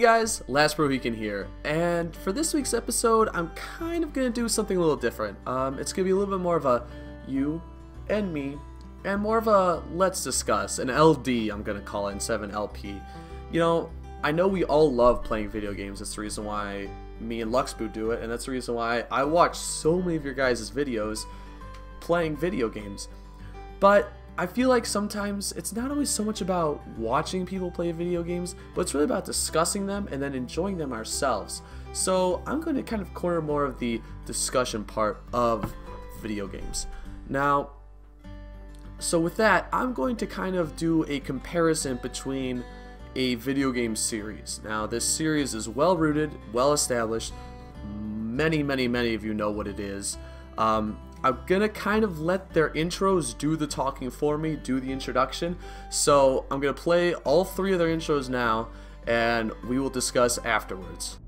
Hey guys, Last Mohican here, and for this week's episode, I'm kind of going to do something a little different. It's going to be a little bit more of a you and me, and more of a let's discuss, an LD I'm going to call it instead of an LP. You know, I know we all love playing video games. That's the reason why me and Luxboo do it, and that's the reason why I watch so many of your guys' videos playing video games. But I feel like sometimes it's not always so much about watching people play video games, but it's really about discussing them and then enjoying them ourselves. So I'm going to kind of corner more of the discussion part of video games. Now, so with that, I'm going to kind of do a comparison between a video game series. Now, this series is well rooted, well established. Many of you know what it is. I'm gonna kind of let their intros do the talking for me, do the introduction. So I'm gonna play all three of their intros now, and we will discuss afterwards.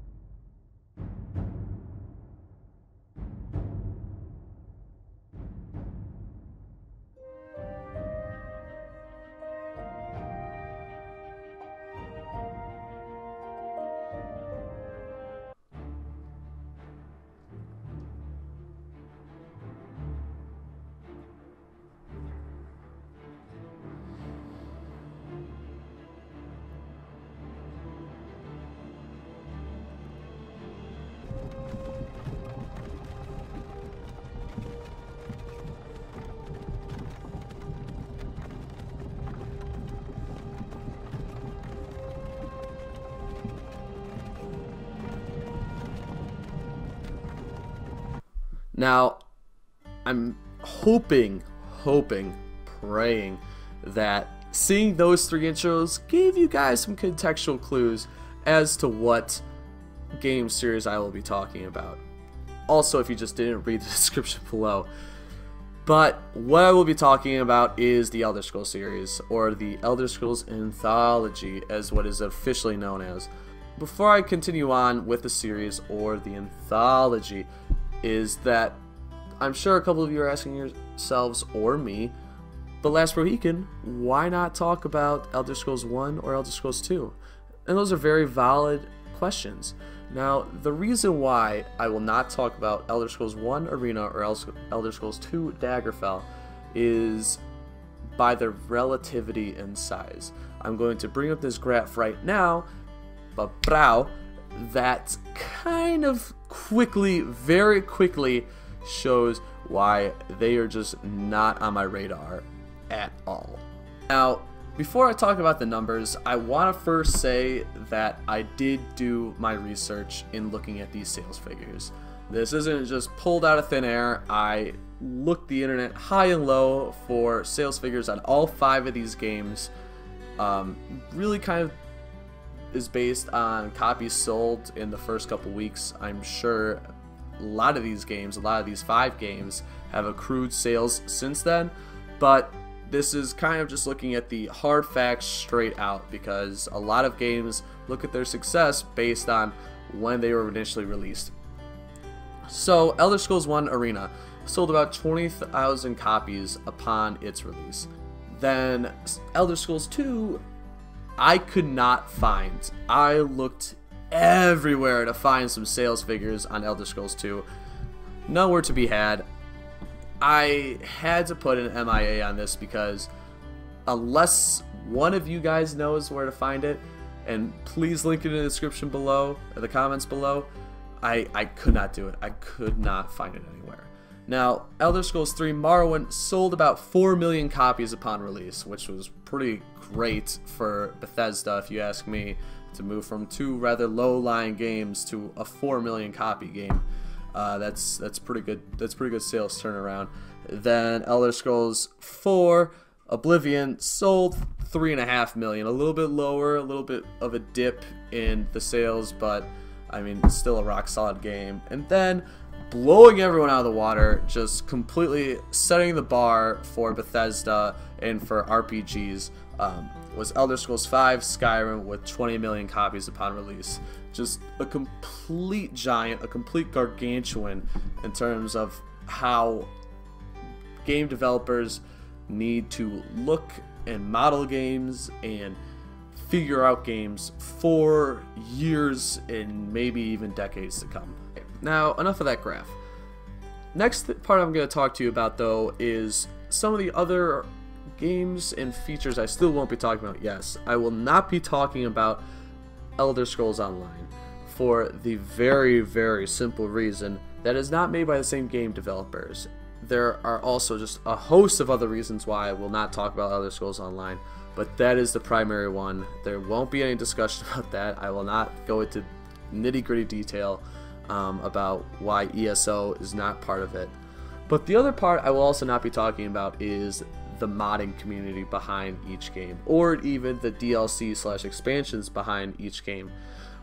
Now, I'm hoping, praying that seeing those three intros gave you guys some contextual clues as to what game series I will be talking about. Also, if you just didn't read the description below. But what I will be talking about is the Elder Scrolls series, or the Elder Scrolls Anthology, as what is officially known as. Before I continue on with the series, or the Anthology, is that I'm sure a couple of you are asking yourselves, or me, but Last Mohican, why not talk about Elder Scrolls 1 or Elder Scrolls 2? And those are very valid questions. Now, the reason why I will not talk about Elder Scrolls 1 Arena or Elder Scrolls 2 Daggerfall is by their relativity in size. I'm going to bring up this graph right now, that kind of quickly, very quickly shows why they are just not on my radar at all. Now, before I talk about the numbers, I want to first say that I did do my research in looking at these sales figures. This isn't just pulled out of thin air. I looked the internet high and low for sales figures on all 5 of these games. Really kind of is based on copies sold in the first couple weeks. I'm sure a lot of these games, a lot of these 5 games, have accrued sales since then, but this is kind of just looking at the hard facts straight out, because a lot of games look at their success based on when they were initially released. So Elder Scrolls 1 Arena sold about 20,000 copies upon its release. Then Elder Scrolls 2 I could not find. I looked everywhere to find some sales figures on Elder Scrolls 2. Nowhere to be had. I had to put an MIA on this because unless one of you guys knows where to find it, and please link it in the description below, or the comments below, I could not do it. I could not find it anywhere. Now, Elder Scrolls III Morrowind sold about 4 million copies upon release, which was pretty great for Bethesda, if you ask me, to move from 2 rather low-lying games to a 4 million copy game. That's pretty good. That's pretty good sales turnaround. Then Elder Scrolls IV Oblivion sold 3.5 million, a little bit lower, a little bit of a dip in the sales, but I mean, still a rock-solid game. And then blowing everyone out of the water, just completely setting the bar for Bethesda and for RPGs, was Elder Scrolls V Skyrim with 20 million copies upon release. Just a complete giant, a complete gargantuan in terms of how game developers need to look and model games and figure out games for years and maybe even decades to come. Now, enough of that graph. Next part I'm going to talk to you about, though, is some of the other games and features I still won't be talking about. Yes, I will not be talking about Elder Scrolls Online for the very, very simple reason that is not made by the same game developers. There are also just a host of other reasons why I will not talk about Elder Scrolls Online, but that is the primary one. There won't be any discussion about that. I will not go into nitty-gritty detail about why ESO is not part of it. But the other part I will also not be talking about is the modding community behind each game, or even the DLC/expansions behind each game.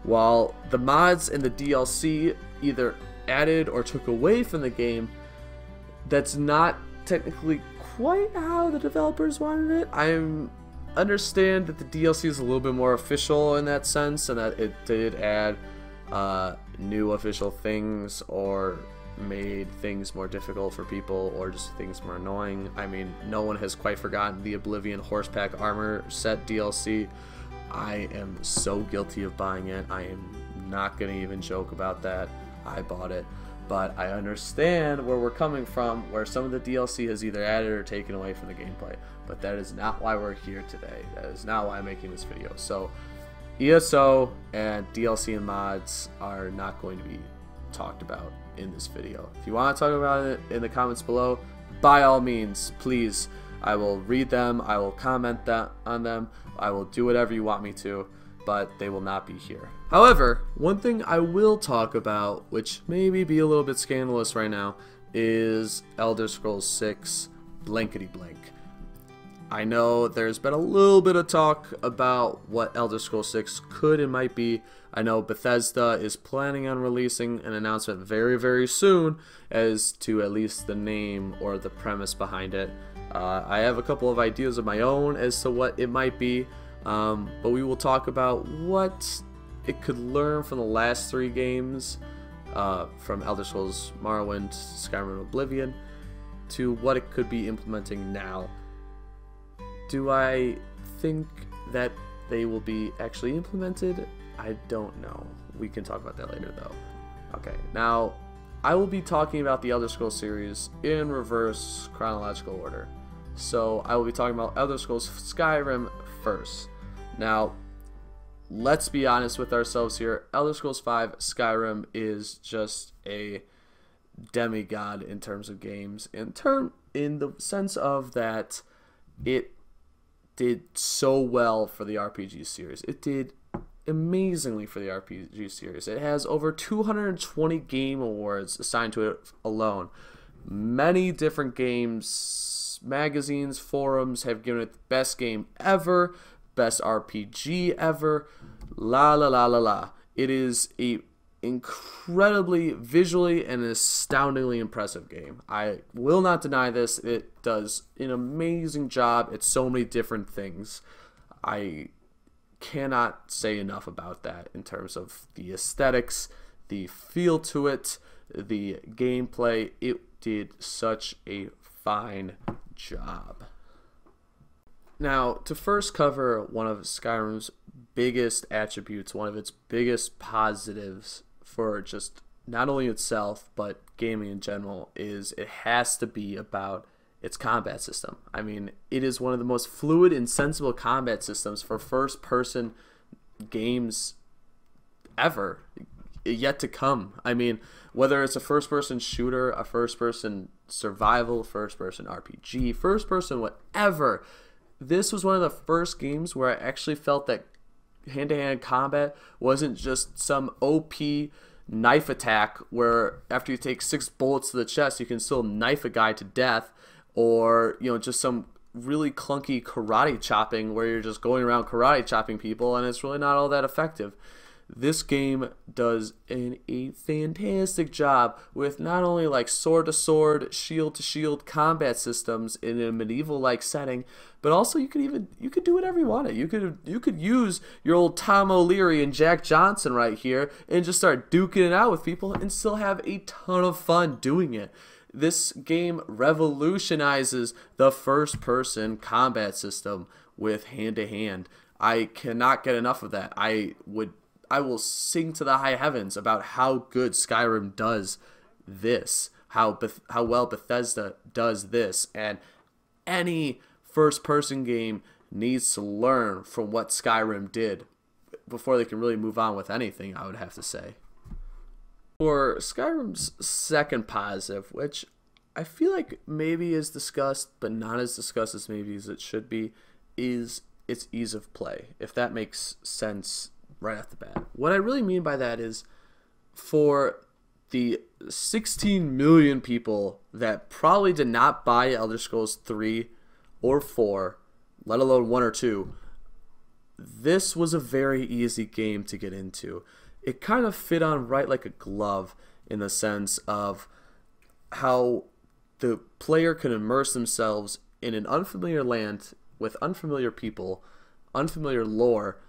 While the mods and the DLC either added or took away from the game, that's not technically quite how the developers wanted it. I understand that the DLC is a little bit more official in that sense, and that it did add new official things or made things more difficult for people or just things more annoying. I mean, no one has quite forgotten the Oblivion Horsepack Armor set DLC. I am so guilty of buying it. I am not going to even joke about that. I bought it. But I understand where we're coming from, where some of the DLC has either added or taken away from the gameplay. But that is not why we're here today. That is not why I'm making this video. So ESO and DLC and mods are not going to be talked about in this video. If you want to talk about it in the comments below, by all means, please. I will read them, I will comment on them, I will do whatever you want me to, but they will not be here. However, one thing I will talk about, which maybe be a little bit scandalous right now, is Elder Scrolls VI blankety blank. I know there's been a little bit of talk about what Elder Scrolls VI could and might be. I know Bethesda is planning on releasing an announcement very, very soon as to at least the name or the premise behind it. I have a couple of ideas of my own as to what it might be, but we will talk about what it could learn from the last 3 games, from Elder Scrolls Morrowind, Skyrim, and Oblivion, to what it could be implementing now. Do I think that they will be actually implemented? I don't know. We can talk about that later, though. Okay, now I will be talking about the Elder Scrolls series in reverse chronological order. So I will be talking about Elder Scrolls Skyrim first. Now, let's be honest with ourselves here. Elder Scrolls V Skyrim is just a demigod in terms of games. In the sense of that it did so well for the RPG series. It did amazingly for the RPG series. It has over 220 game awards assigned to it alone. Many different games, magazines, forums have given it the best game ever, best RPG ever, la la la la la. It is a incredibly visually and astoundingly impressive game. I will not deny this. It does an amazing job at so many different things. I cannot say enough about that in terms of the aesthetics, the feel to it, the gameplay. It did such a fine job. Now, to first cover one of Skyrim's biggest attributes, one of its biggest positives for just not only itself but gaming in general, is it has to be about its combat system. I mean, it is one of the most fluid and sensible combat systems for first-person games ever, yet to come. I mean, whether it's a first-person shooter, a first-person survival, first-person RPG, first-person whatever, this was one of the first games where I actually felt that hand-to-hand combat wasn't just some OP knife attack where after you take 6 bullets to the chest you can still knife a guy to death, or just some really clunky karate chopping where you're just going around karate chopping people and it's really not all that effective. This game does a fantastic job with not only like sword to sword, shield to shield combat systems in a medieval like setting, but also you could do whatever you wanted. You could use your old Tom O'Leary and Jack Johnson right here and just start duking it out with people and still have a ton of fun doing it. This game revolutionizes the first person combat system with hand to hand. I cannot get enough of that. I will sing to the high heavens about how good Skyrim does this, how well Bethesda does this, and any first-person game needs to learn from what Skyrim did before they can really move on with anything, I would have to say. For Skyrim's second positive, which I feel like maybe is discussed, but not as discussed as maybe as it should be, is its ease of play, if that makes sense right off the bat. What I really mean by that is, for the 16 million people that probably did not buy Elder Scrolls 3 or 4, let alone 1 or 2, this was a very easy game to get into. It kind of fit on right like a glove in the sense of how the player can immerse themselves in an unfamiliar land with unfamiliar people, unfamiliar lore,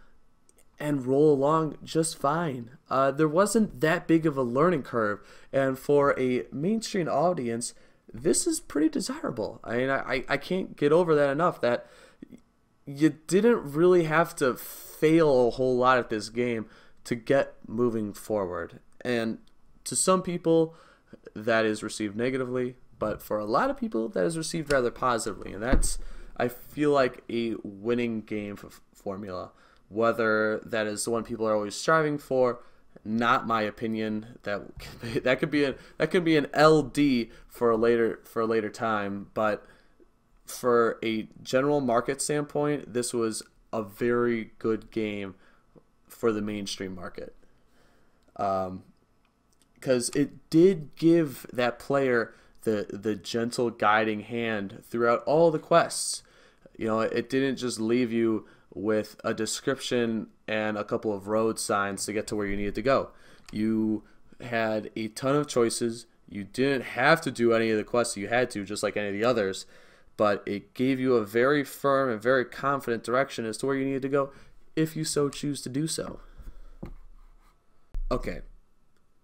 and roll along just fine. There wasn't that big of a learning curve, and for a mainstream audience, this is pretty desirable. I mean, I can't get over that enough, that you didn't really have to fail a whole lot at this game to get moving forward. And to some people, that is received negatively, but for a lot of people, that is received rather positively, and that's, I feel like, a winning game formula. Whether that is the one people are always striving for, not my opinion. That could be an LD for a later time. But for a general market standpoint, this was a very good game for the mainstream market, because it did give that player the gentle guiding hand throughout all the quests. You know, it didn't just leave you with a description and a couple of road signs to get to where you needed to go. You had a ton of choices. You didn't have to do any of the quests you had to, just like any of the others, but it gave you a very firm and very confident direction as to where you needed to go, if you so choose to do so. Okay,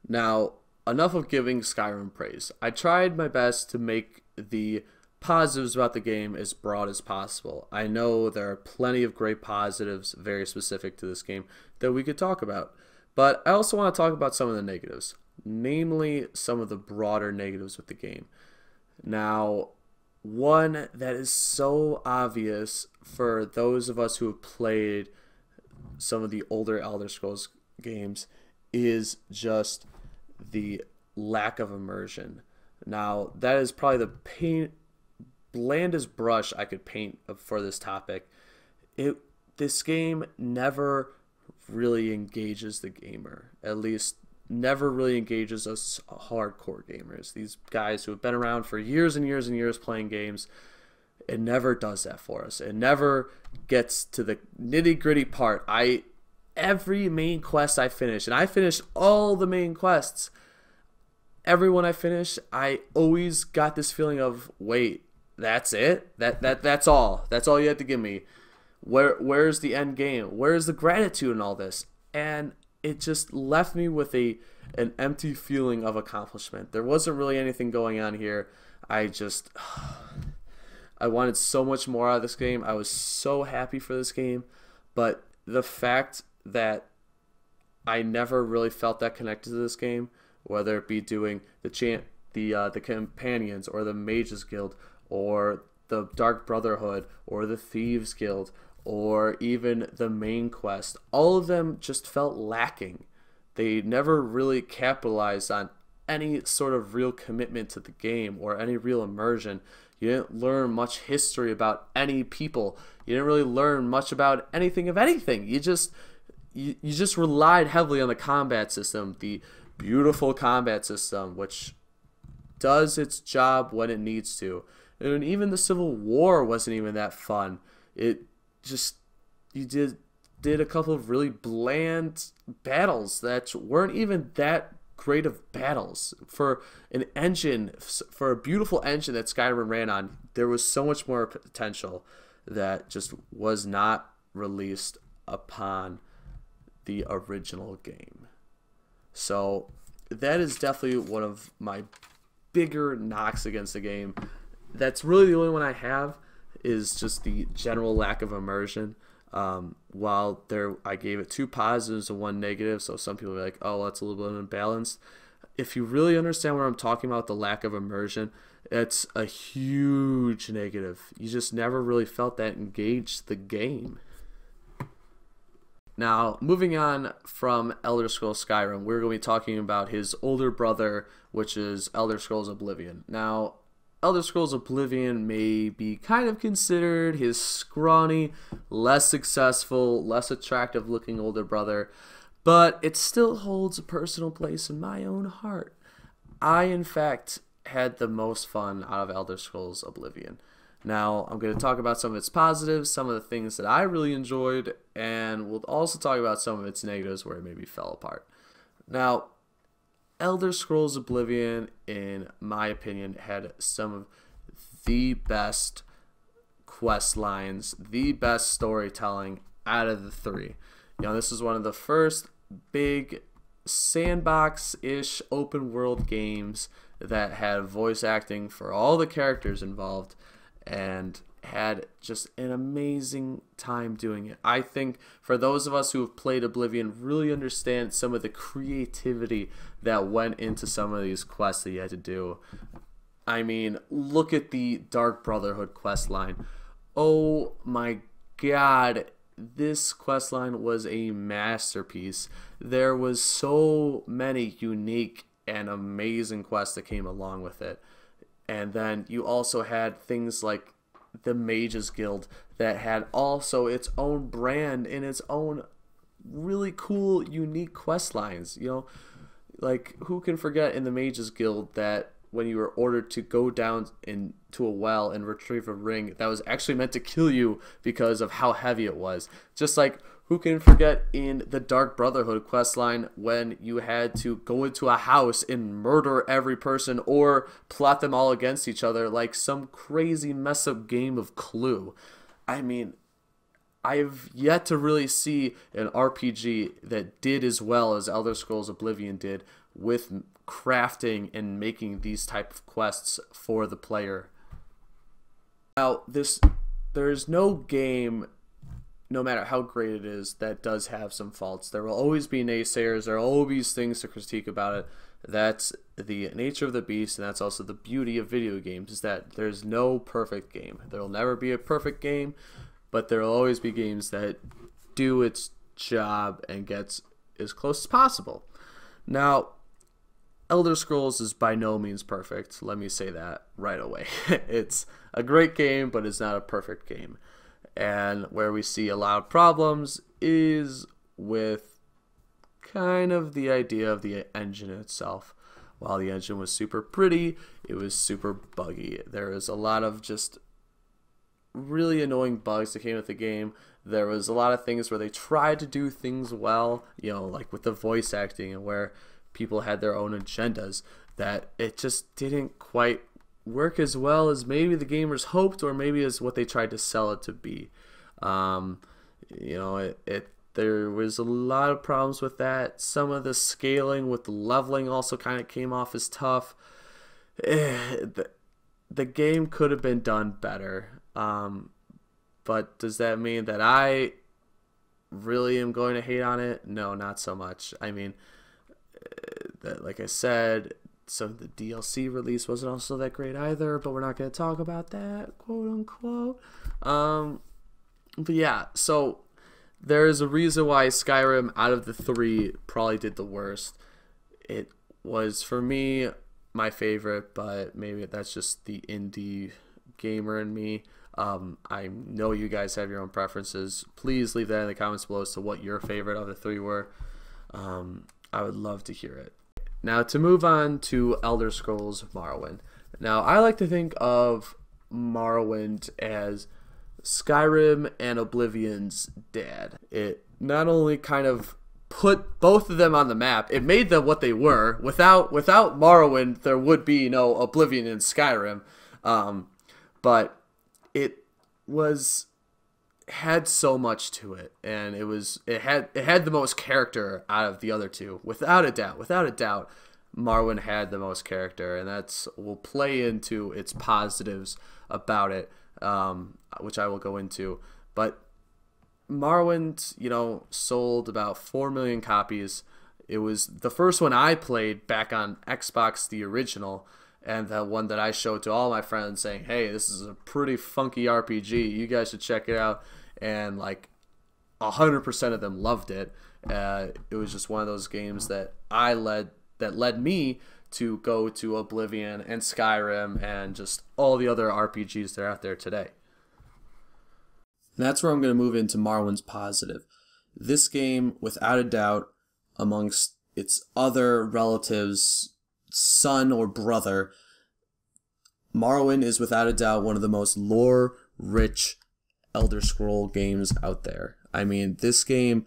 now enough of giving Skyrim praise. I tried my best to make the positives about the game as broad as possible. I know there are plenty of great positives very specific to this game that we could talk about, but I also want to talk about some of the negatives, namely some of the broader negatives with the game. Now, one that is so obvious for those of us who have played some of the older Elder Scrolls games is just the lack of immersion. Now, that is probably the blandest brush I could paint for this topic. This game never really engages the gamer, at least never really engages us hardcore gamers, these guys who have been around for years and years and years playing games. It never does that for us. It never gets to the nitty-gritty part. Every main quest I finish, and I finished all the main quests, every one I finished, I always got this feeling of, wait, that's it? That's all. That's all you had to give me. Where's the end game? Where's the gratitude in all this? And it just left me with an empty feeling of accomplishment. There wasn't really anything going on here. I wanted so much more out of this game. I was so happy for this game, but the fact that I never really felt that connected to this game, whether it be doing the companions or the Mages Guild or the Dark Brotherhood or the Thieves Guild or even the main quest, all of them just felt lacking. They never really capitalized on any sort of real commitment to the game or any real immersion. You didn't learn much history about any people. You didn't really learn much about anything of anything. You just relied heavily on the combat system, the beautiful combat system, which does its job when it needs to. And even the Civil War wasn't even that fun. You did a couple of really bland battles that weren't even that great of battles. For a beautiful engine that Skyrim ran on, there was so much more potential that just was not released upon the original game. So that is definitely one of my bigger knocks against the game. That's really the only one I have, is just the general lack of immersion. While I gave it 2 positives and 1 negative, so some people are like, oh, that's a little bit unbalanced. If you really understand what I'm talking about, the lack of immersion, it's a huge negative. You just never really felt that engaged the game. Now, moving on from Elder Scrolls Skyrim, we're going to be talking about his older brother, which is Elder Scrolls Oblivion. Now, Elder Scrolls Oblivion may be kind of considered his scrawny, less successful, less attractive looking older brother, but it still holds a personal place in my own heart. I, in fact, had the most fun out of Elder Scrolls Oblivion. Now, I'm going to talk about some of its positives, some of the things that I really enjoyed, and we'll also talk about some of its negatives where it maybe fell apart. Now, Elder Scrolls Oblivion, in my opinion, had some of the best quest lines, the best storytelling out of the 3. This is one of the first big sandbox-ish open world games that had voice acting for all the characters involved and had just an amazing time doing it. I think for those of us who have played Oblivion really understand some of the creativity that went into some of these quests that you had to do. I mean, look at the Dark Brotherhood quest line. Oh my god, this quest line was a masterpiece. There was so many unique and amazing quests that came along with it. And then you also had things like the Mages Guild that had also its own brand and its own really cool, unique quest lines. Like, who can forget in the Mages Guild that when you were ordered to go down into a well and retrieve a ring that was actually meant to kill you because of how heavy it was. Just like, who can forget in the Dark Brotherhood questline when you had to go into a house and murder every person or plot them all against each other like some crazy mess up game of Clue. I mean, I've yet to really see an RPG that did as well as Elder Scrolls Oblivion did with crafting and making these type of quests for the player. Now, there's no game, no matter how great it is, that does have some faults. There will always be naysayers. There will always be things to critique about it. That's the nature of the beast, and that's also the beauty of video games, is that there's no perfect game. There will never be a perfect game, but there will always be games that do its job and gets as close as possible. Now, Elder Scrolls is by no means perfect. Let me say that right away. It's a great game, but it's not a perfect game. And where we see a lot of problems is with kind of the idea of the engine itself. While the engine was super pretty, it was super buggy. There was a lot of just really annoying bugs that came with the game. There was a lot of things where they tried to do things well, like with the voice acting, and where people had their own agendas, that it just didn't quite work as well as maybe the gamers hoped, or maybe as what they tried to sell it to be. There was a lot of problems with that. Some of the scaling with the leveling also kind of came off as tough. The game could have been done better. But does that mean that I really am going to hate on it? No, not so much. I mean, like I said, so the DLC release wasn't also that great either, but we're not going to talk about that, quote unquote. But yeah, so there's a reason why Skyrim, out of the 3, probably did the worst. It was, for me, my favorite, but maybe that's just the indie gamer in me. I know you guys have your own preferences. Please leave that in the comments below as to what your favorite of the 3 were. I would love to hear it. Now, to move on to Elder Scrolls Morrowind. Now, I like to think of Morrowind as Skyrim and Oblivion's dad. It not only kind of put both of them on the map, it made them what they were. Without Morrowind, there would be no Oblivion and Skyrim. But it had so much to it, and it had the most character out of the other 2, without a doubt. Marwyn had the most character, and will play into its positives about it, which I will go into. But Marwyn, you know, sold about 4 million copies. It was the first one I played back on Xbox, the original, and the one that I showed to all my friends saying, hey, this is a pretty funky RPG. You guys should check it out. And like 100% of them loved it. It was just one of those games that led me to go to Oblivion and Skyrim and just all the other RPGs that are out there today. And that's where I'm going to move into Marwyn's positive. This game, without a doubt, amongst its other relatives, son or brother, Marwyn is without a doubt one of the most lore-rich Elder Scroll games out there. I mean, this game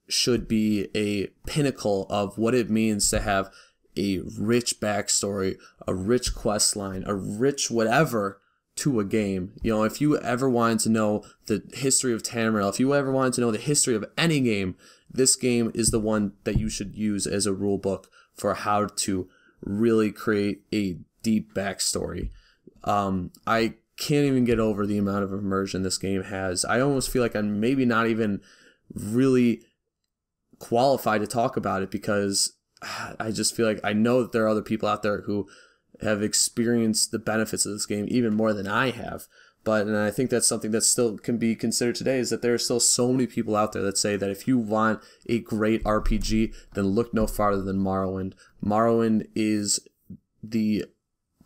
should be a pinnacle of what it means to have a rich backstory, a rich quest line, a rich whatever to a game. You know, if you ever wanted to know the history of Tamriel, if you ever wanted to know the history of any game, this game is the one that you should use as a rule book for how to really create a deep backstory. I can't even get over the amount of immersion this game has. I almost feel like I'm maybe not even really qualified to talk about it because I just feel like I know that there are other people out there who have experienced the benefits of this game even more than I have. And I think that's something that still can be considered today, is that there are still so many people out there that say that if you want a great RPG, then look no farther than Morrowind. Morrowind is the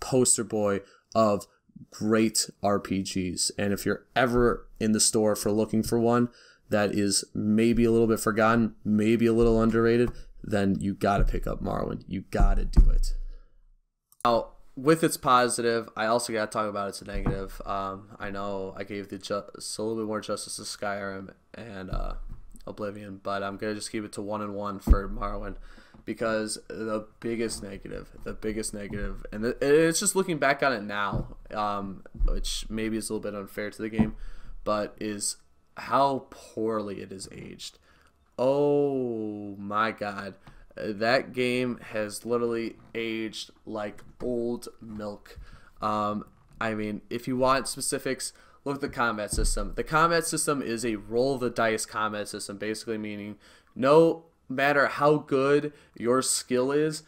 poster boy of great RPGs. And if you're ever in the store for looking for one that is maybe a little bit forgotten, maybe a little underrated, then you gotta pick up Marwyn. You gotta do it. Now, with its positive, I also gotta talk about its negative. I know I gave a little bit more justice to Skyrim and Oblivion, but I'm gonna just keep it to 1 and 1 for Marwyn, because the biggest negative, and it's just looking back on it now, which maybe is a little bit unfair to the game, but is how poorly it is aged. Oh my god. That game has literally aged like old milk. I mean, if you want specifics, look at the combat system. The combat system is a roll of the dice combat system, basically meaning no matter how good your skill is,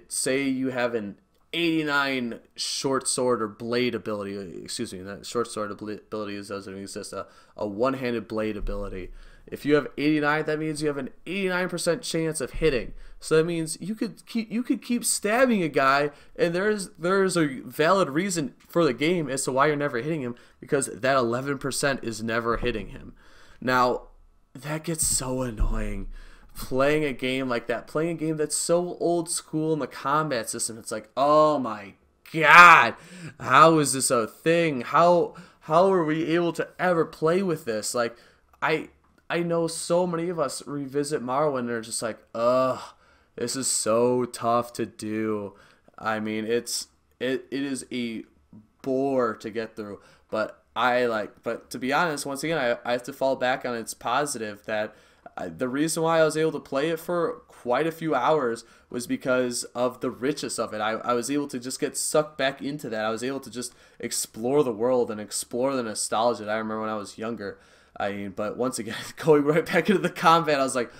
say you have an 89 short sword or blade ability, excuse me, that short sword ability doesn't exist, a one-handed blade ability. If you have 89, that means you have an 89% chance of hitting. So that means you could keep stabbing a guy, and there's a valid reason for the game as to why you're never hitting him, because that 11% is never hitting him. Now, that gets so annoying. Playing a game like that, playing a game that's so old school in the combat system, it's like, oh my god, how is this a thing? How are we able to ever play with this? Like, I know so many of us revisit Marwyn and are just like, ugh, this is so tough to do. I mean, it is a bore to get through. But to be honest, once again, I have to fall back on its positive that the reason why I was able to play it for quite a few hours was because of the richness of it. I was able to just get sucked back into that. I was able to just explore the world and explore the nostalgia that I remember when I was younger. I mean, but once again, going right back into the combat, I was like,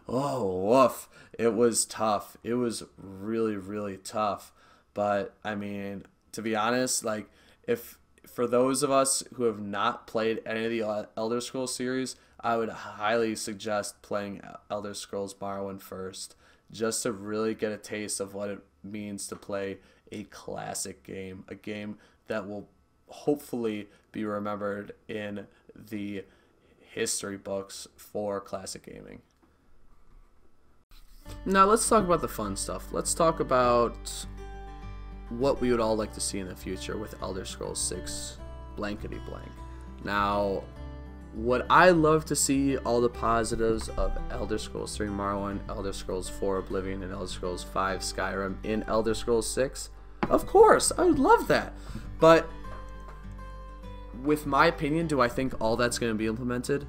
oh, woof. It was tough. It was really, really tough. But, I mean, to be honest, like, for those of us who have not played any of the Elder Scrolls series, I would highly suggest playing Elder Scrolls Morrowind first, just to really get a taste of what it means to play a classic game, a game that will hopefully be remembered in the history books for classic gaming. Now let's talk about the fun stuff. Let's talk about what we would all like to see in the future with Elder Scrolls VI blankety blank. Now, would I love to see all the positives of Elder Scrolls III Morrowind, Elder Scrolls IV Oblivion, and Elder Scrolls V Skyrim in Elder Scrolls VI? Of course, I would love that. But with my opinion, do I think all that's going to be implemented?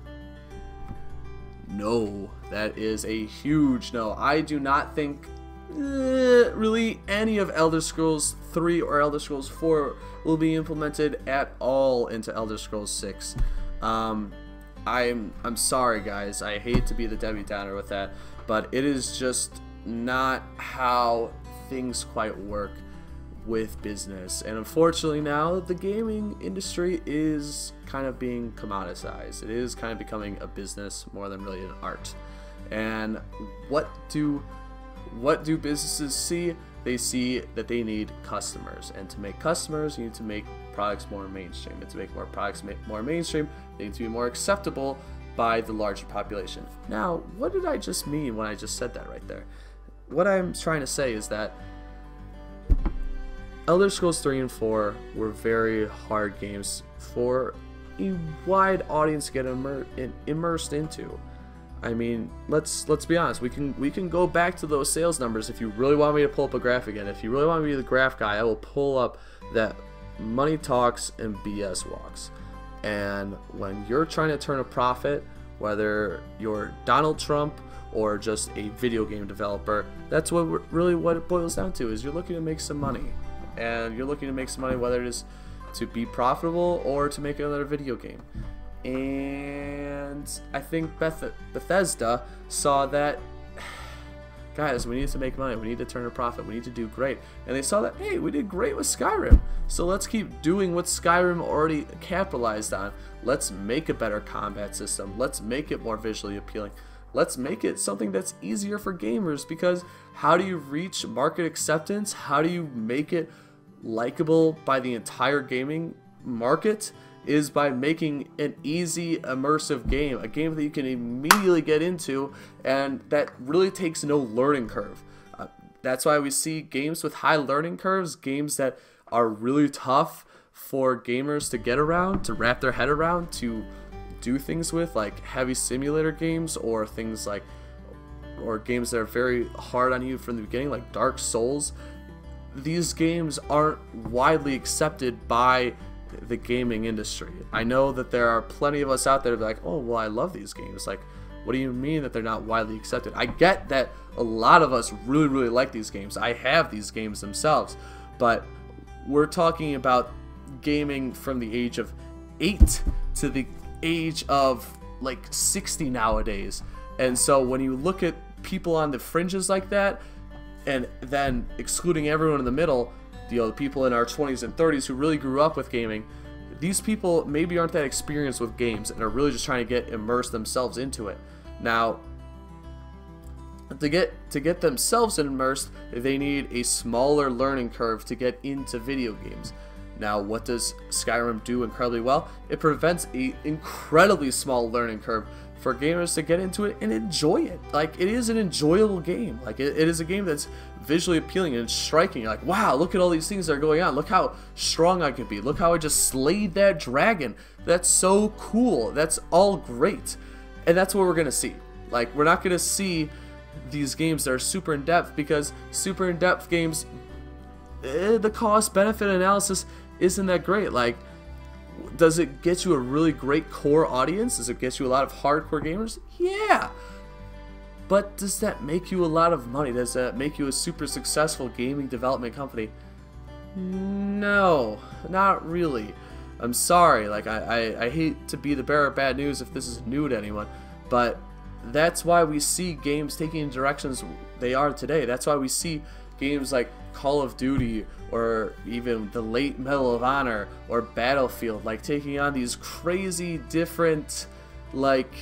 No, that is a huge no. I do not think really any of Elder Scrolls 3 or Elder Scrolls 4 will be implemented at all into Elder Scrolls 6. I'm sorry, guys. I hate to be the Debbie Downer with that, but it is just not how things quite work with business. And unfortunately now the gaming industry is kind of being commoditized. It is kind of becoming a business more than really an art. And what do businesses see? They see that they need customers, and to make customers you need to make products more mainstream, and to make more products more mainstream they need to be more acceptable by the larger population. Now, what did I just mean when I just said that right there? What I'm trying to say is that Elder Scrolls 3 and 4 were very hard games for a wide audience to get immersed into. I mean, let's be honest. We can go back to those sales numbers if you really want me to pull up a graph again. If you really want me to be the graph guy, I will pull up that money talks and BS walks. And when you're trying to turn a profit, whether you're Donald Trump or just a video game developer, that's what it boils down to, is you're looking to make some money. And you're looking to make some money, whether it is to be profitable or to make another video game. And I think Bethesda saw that, guys, we need to make money, we need to turn a profit, we need to do great. And they saw that, hey, we did great with Skyrim, so let's keep doing what Skyrim already capitalized on. Let's make a better combat system, let's make it more visually appealing, let's make it something that's easier for gamers, because how do you reach market acceptance? How do you make it likable by the entire gaming market? Is by making an easy, immersive game, a game that you can immediately get into and that really takes no learning curve. That's why we see games with high learning curves, games that are really tough for gamers to get around, to wrap their head around, to do things with, like heavy simulator games, or things like, or games that are very hard on you from the beginning, like Dark Souls. These games aren't widely accepted by the gaming industry. I know that there are plenty of us out there that are like, oh, well, I love these games. Like, what do you mean that they're not widely accepted? I get that a lot of us really like these games. I have these games themselves, but we're talking about gaming from the age of 8 to the age of like 60 nowadays. And so when you look at people on the fringes like that, and then excluding everyone in the middle, the people in our 20s and 30s who really grew up with gaming, these people maybe aren't that experienced with games and are really just trying to get immersed themselves into it. Now, to get themselves immersed, they need a smaller learning curve to get into video games. Now, what does Skyrim do incredibly well? It prevents an incredibly small learning curve for gamers to get into it and enjoy it. Like, it is an enjoyable game. Like, it is a game that's visually appealing and striking. You're like, wow, look at all these things that are going on. Look how strong I can be. Look how I just slayed that dragon. That's so cool. That's all great. And that's what we're gonna see. Like, we're not gonna see these games that are super in depth, because super in depth games, the cost benefit analysis isn't that great. Like, does it get you a really great core audience? Does it get you a lot of hardcore gamers? Yeah. But does that make you a lot of money? Does that make you a super successful gaming development company? No, not really. I'm sorry. Like, I hate to be the bearer of bad news if this is new to anyone, but that's why we see games taking directions they are today. That's why we see games like Call of Duty, or even the late Medal of Honor, or Battlefield, like taking on these crazy different like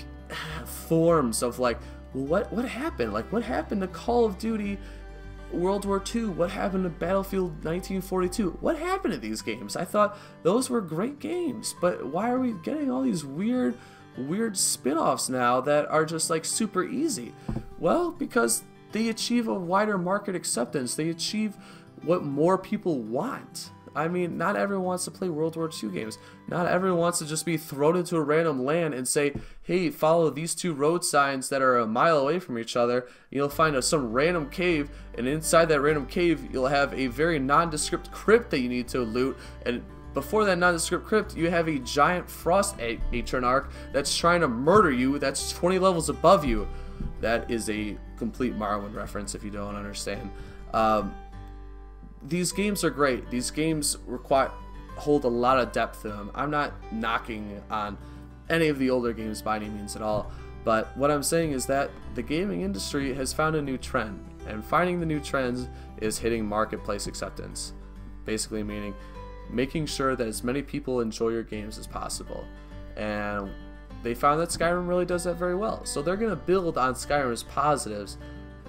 forms of like, well, what happened? Like, what happened to Call of Duty World War II? What happened to Battlefield 1942? What happened to these games? I thought those were great games, but why are we getting all these weird spin-offs now that are just like super easy? Well, because they achieve a wider market acceptance. They achieve what more people want. I mean, not everyone wants to play World War II games. Not everyone wants to just be thrown into a random land and say, hey, follow these two road signs that are a mile away from each other. You'll find some random cave, and inside that random cave, you'll have a very nondescript crypt that you need to loot, and before that nondescript crypt, you have a giant frost atronach that's trying to murder you, that's 20 levels above you. That is a complete Marwyn reference if you don't understand. These games are great. These games hold a lot of depth to them. I'm not knocking on any of the older games by any means at all. But what I'm saying is that the gaming industry has found a new trend, and finding the new trends is hitting marketplace acceptance. Basically meaning making sure that as many people enjoy your games as possible. And they found that Skyrim really does that very well. So they're going to build on Skyrim's positives,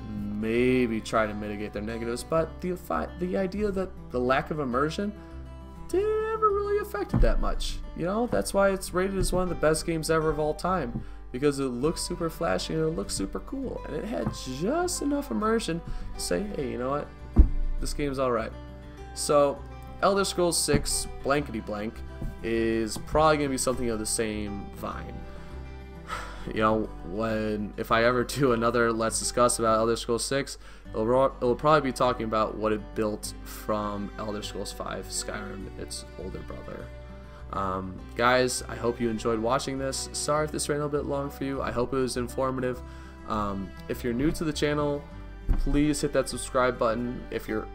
maybe try to mitigate their negatives, but the idea that the lack of immersion never really affected that much. You know, that's why it's rated as one of the best games ever of all time, because it looks super flashy and it looks super cool, and it had just enough immersion to say, hey, you know what, this game's alright. So Elder Scrolls VI blankety blank is probably going to be something of the same vein. You know, if I ever do another Let's Discuss about Elder Scrolls 6, it'll probably be talking about what it built from Elder Scrolls V Skyrim, its older brother. Guys, I hope you enjoyed watching this. Sorry if this ran a little bit long for you. I hope it was informative. If you're new to the channel, please hit that subscribe button. If you're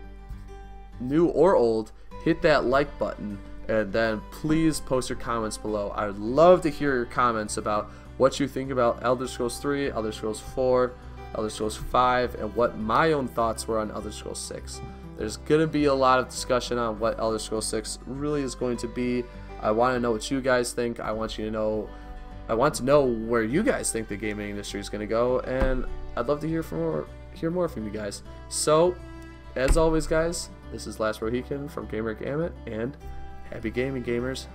new or old, hit that like button, and then please post your comments below. I would love to hear your comments about what you think about Elder Scrolls 3, Elder Scrolls 4, Elder Scrolls 5, and what my own thoughts were on Elder Scrolls 6. There's going to be a lot of discussion on what Elder Scrolls 6 really is going to be. I want to know what you guys think. I want to know where you guys think the gaming industry is going to go, and I'd love to hear more from you guys. So, as always, guys, this is Last Mohican from Gamer Gamut, and happy gaming, gamers.